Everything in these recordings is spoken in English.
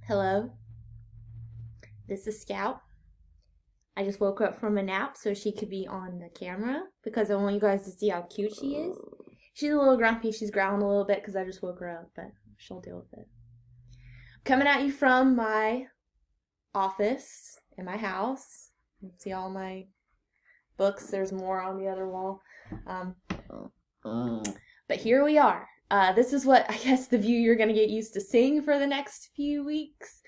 Hello, this is Scout. I just woke up from a nap so she could be on the camera because I want you guys to see how cute she is. She's a little grumpy. She's growling a little bit because I just woke her up, but she'll deal with it. Coming at you from my office in my house. You can see all my books. There's more on the other wall. Um, but here we are. This is what I guess the view you're going to get used to seeing for the next few weeks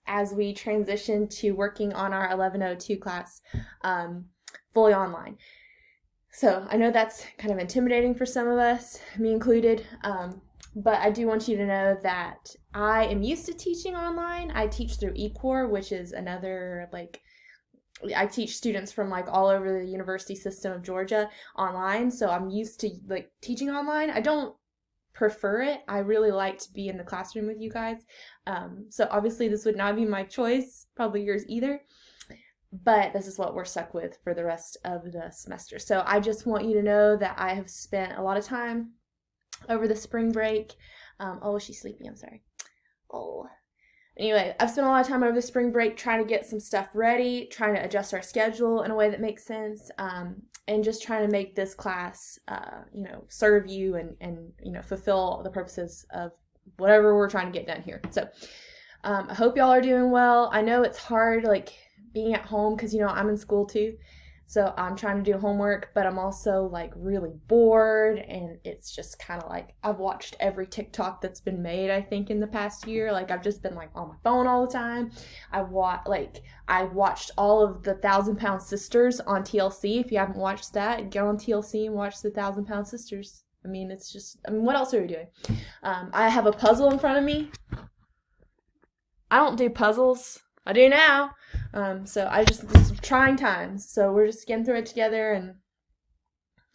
as we transition to working on our 1102 class fully online. So I know that's kind of intimidating for some of us, me included, but I do want you to know that I am used to teaching online. I teach through eCore, which is another I teach students from all over the university system of Georgia online, so I'm used to teaching online. I don't prefer it. I really like to be in the classroom with you guys. So obviously this would not be my choice, probably yours either, but this is what we're stuck with for the rest of the semester. So I just want you to know that I have spent a lot of time over the spring break. Oh, she's sleepy. I'm sorry. Oh. Anyway, I've spent a lot of time over the spring break trying to get some stuff ready, trying to adjust our schedule in a way that makes sense, and just trying to make this class, serve you and fulfill the purposes of whatever we're trying to get done here. So I hope y'all are doing well. I know it's hard, being at home because, I'm in school too. So I'm trying to do homework, but I'm also really bored, and it's just kind of I've watched every TikTok that's been made, I think, in the past year. I've just been on my phone all the time. I watched all of the Thousand Pound Sisters on TLC. If you haven't watched that, get on TLC and watch the Thousand Pound Sisters. What else are we doing? I have a puzzle in front of me. I don't do puzzles. I do now. So this is trying times. So we're just getting through it together, and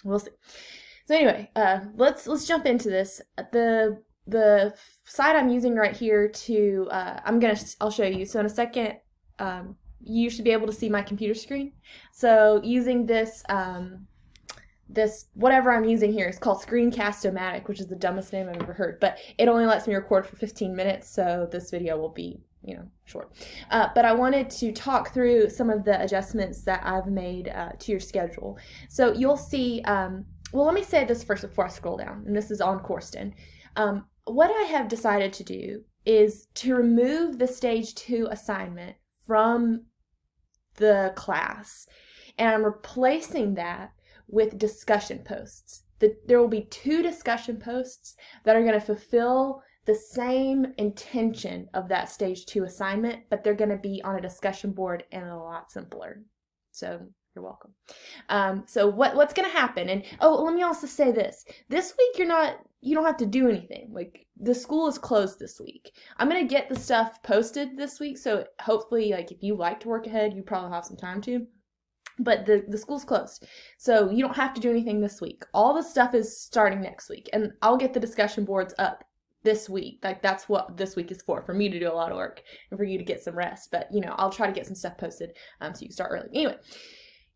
we'll see. So anyway, let's jump into this. The site I'm using right here to I'll show you. So in a second, you should be able to see my computer screen. So using this whatever I'm using here is called Screencast-O-Matic, which is the dumbest name I've ever heard, but it only lets me record for 15 minutes, so this video will be short. But I wanted to talk through some of the adjustments that I've made to your schedule. So you'll see, well, let me say this first before I scroll down, and this is on Coursden. What I have decided to do is to remove the Stage 2 assignment from the class, and I'm replacing that with discussion posts. There will be 2 discussion posts that are going to fulfill the same intention of that Stage 2 assignment, but they're going to be on a discussion board and a lot simpler. So you're welcome. So what's going to happen? And let me also say this. This week you don't have to do anything. The school is closed this week. I'm going to get the stuff posted this week, so hopefully if you like to work ahead, you probably have some time to. But the school's closed, so you don't have to do anything this week. All the stuff is starting next week, and I'll get the discussion boards up this week. That's what this week is for me to do a lot of work and for you to get some rest. But I'll try to get some stuff posted so you can start early. Anyway,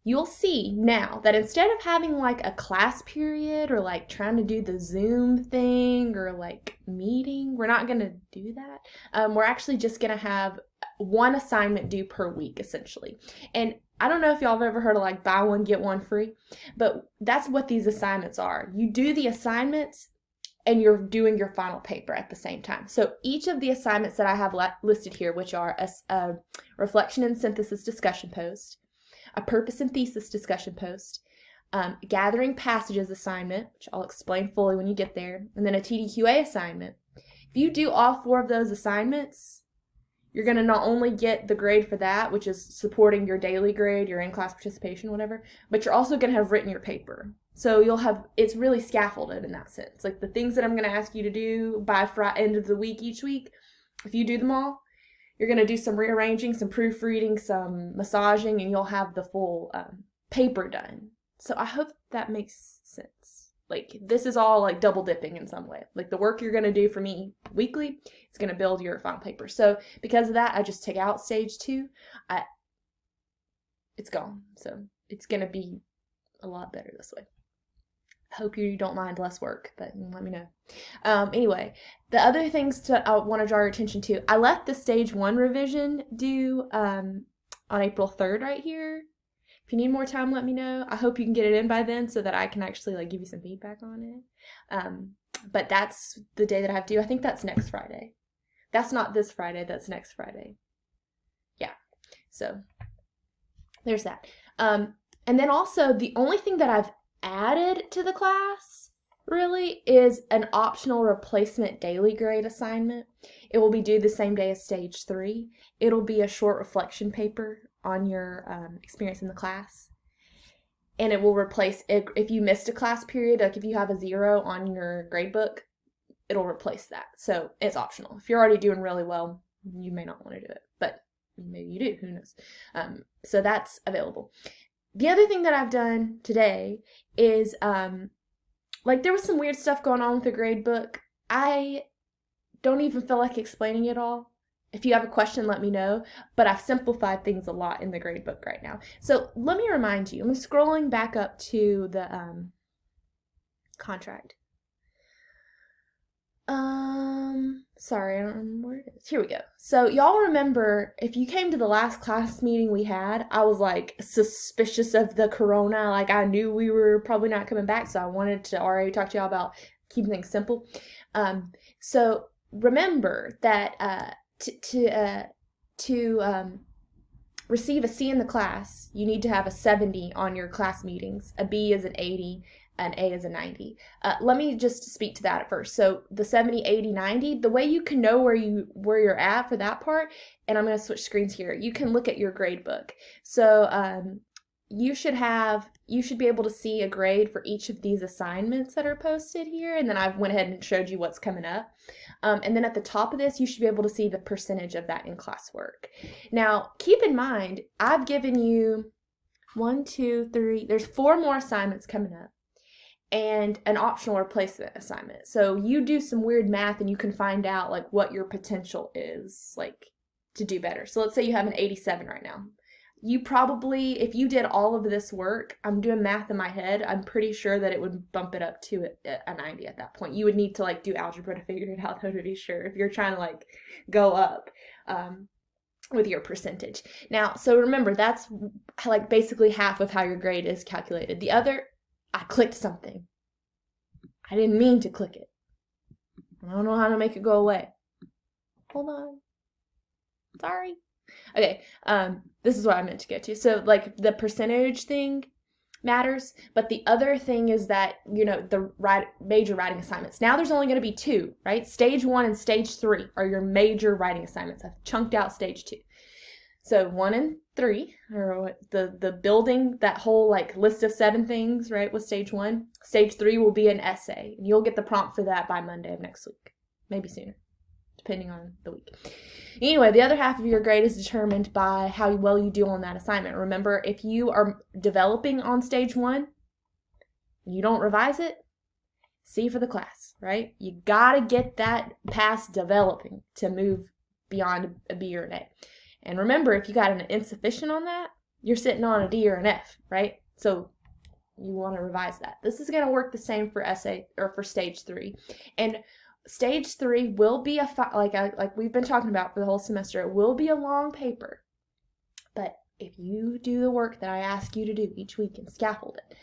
you'll see now that instead of having a class period or trying to do the Zoom thing or meeting, we're not gonna do that. We're actually just gonna have one assignment due per week, essentially. And I don't know if y'all have ever heard of buy one, get one free, but that's what these assignments are. You do the assignments and you're doing your final paper at the same time. So each of the assignments that I have listed here, which are a reflection and synthesis discussion post, a purpose and thesis discussion post, gathering passages assignment, which I'll explain fully when you get there, and then a TDQA assignment. If you do all 4 of those assignments, you're going to not only get the grade for that, which is supporting your daily grade, your in-class participation, whatever, but you're also going to have written your paper. So it's really scaffolded in that sense. The things that I'm going to ask you to do by end of the week each week, if you do them all, you're going to do some rearranging, some proofreading, some massaging, and you'll have the full paper done. So I hope that makes sense. This is all double dipping in some way. The work you're going to do for me weekly is going to build your final paper. So because of that, I just took out Stage 2. It's gone. So it's going to be a lot better this way. Hope you don't mind less work, but let me know. Anyway, the other things I want to draw your attention to, I left the stage 1 revision due on April 3rd right here. If you need more time, let me know. I hope you can get it in by then so that I can actually like give you some feedback on it. But that's the day that I have due. I think that's next Friday. That's not this Friday, that's next Friday. Yeah, so there's that. And then also the only thing that I've added to the class really is an optional replacement daily grade assignment. It will be due the same day as stage 3. It'll be a short reflection paper on your experience in the class. And it will replace, if you missed a class period, like if you have a 0 on your grade book, it'll replace that. So it's optional. If you're already doing really well, you may not want to do it, but maybe you do, who knows. So that's available. The other thing that I've done today is, like there was some weird stuff going on with the grade book. I don't even feel like explaining it all. If you have a question, let me know, but I've simplified things a lot in the grade book right now. So let me remind you, I'm scrolling back up to the contract. Sorry, I don't remember where it is. Here we go. So y'all remember, if you came to the last class meeting we had, I was like suspicious of the corona. Like I knew we were probably not coming back, so I wanted to already talk to y'all about keeping things simple. So remember that to receive a C in the class, you need to have a 70 on your class meetings. A B is an 80. An A is a 90. Let me just speak to that at first. So the 70, 80, 90, the way you can know where you're at for that part, and I'm going to switch screens here, you can look at your grade book. So you should be able to see a grade for each of these assignments that are posted here, and then I went ahead and showed you what's coming up. And then at the top of this, you should be able to see the percentage of that in-class work. Now, keep in mind, I've given you 1, 2, 3, there's 4 more assignments coming up, and an optional replacement assignment. So you do some weird math and you can find out like what your potential is like to do better. So let's say you have an 87 right now. You probably, if you did all of this work, I'm doing math in my head, I'm pretty sure that it would bump it up to a 90 at that point. You would need to like do algebra to figure it out though to be sure if you're trying to like go up with your percentage. Now, so remember that's like basically half of how your grade is calculated. The other, I clicked something. I didn't mean to click it. I don't know how to make it go away. Hold on. Sorry. Okay, this is what I meant to get to. So, like, the percentage thing matters, but the other thing is that, you know, the major writing assignments. Now there's only going to be 2, right? Stage 1 and stage 3 are your major writing assignments. I've chunked out stage 2. So 1 and 3, or the building, that whole like list of 7 things, right, was stage 1. Stage 3 will be an essay, and you'll get the prompt for that by Monday of next week, maybe sooner, depending on the week. Anyway, the other half of your grade is determined by how well you do on that assignment. Remember, if you are developing on stage 1, and you don't revise it, C for the class, right? You gotta get that past developing to move beyond a B or an A. And remember, if you got an insufficient on that, you're sitting on a D or an F, right? So you want to revise that. This is going to work the same for essay or for stage 3. And stage 3 will be like we've been talking about for the whole semester, it will be a long paper. But if you do the work that I ask you to do each week and scaffold it,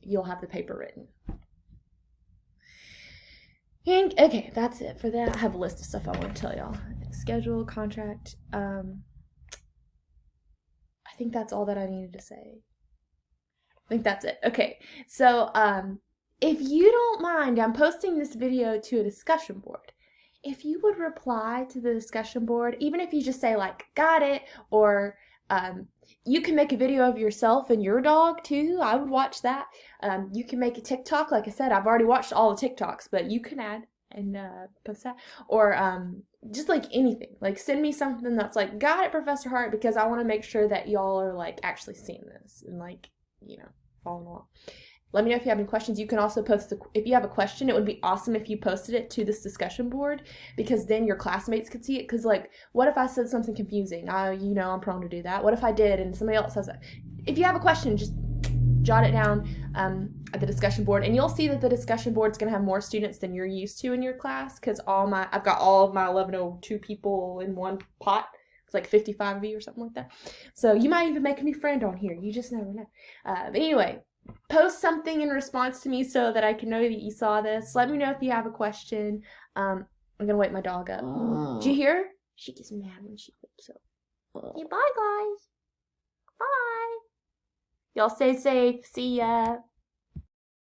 you'll have the paper written. And, okay, that's it for that. I have a list of stuff I want to tell y'all. Schedule, contract. I think that's all that I needed to say. I think that's it. Okay, so if you don't mind, I'm posting this video to a discussion board. If you would reply to the discussion board, even if you just say like, got it, or you can make a video of yourself and your dog too. I would watch that. You can make a TikTok. Like I said, I've already watched all the TikToks, but you can add and post that. Or just like anything. Like send me something that's like, got it, Professor Hart, because I want to make sure that y'all are like actually seeing this and like, you know, following along. Let me know if you have any questions. You can also post, if you have a question, it would be awesome if you posted it to this discussion board, because then your classmates could see it. Because, like, what if I said something confusing? You know, I'm prone to do that. What if I did and somebody else says that? If you have a question, just jot it down at the discussion board, and you'll see that the discussion board is going to have more students than you're used to in your class, because I've got all of my 1102 people in one pot. It's like 55 of you or something like that. So you might even make a new friend on here. You just never know. But anyway, post something in response to me so that I can know that you saw this. Let me know if you have a question. I'm going to wake my dog up. Did you hear her? She gets mad when she wakes up. Okay, bye, guys. Bye. Y'all stay safe. See ya.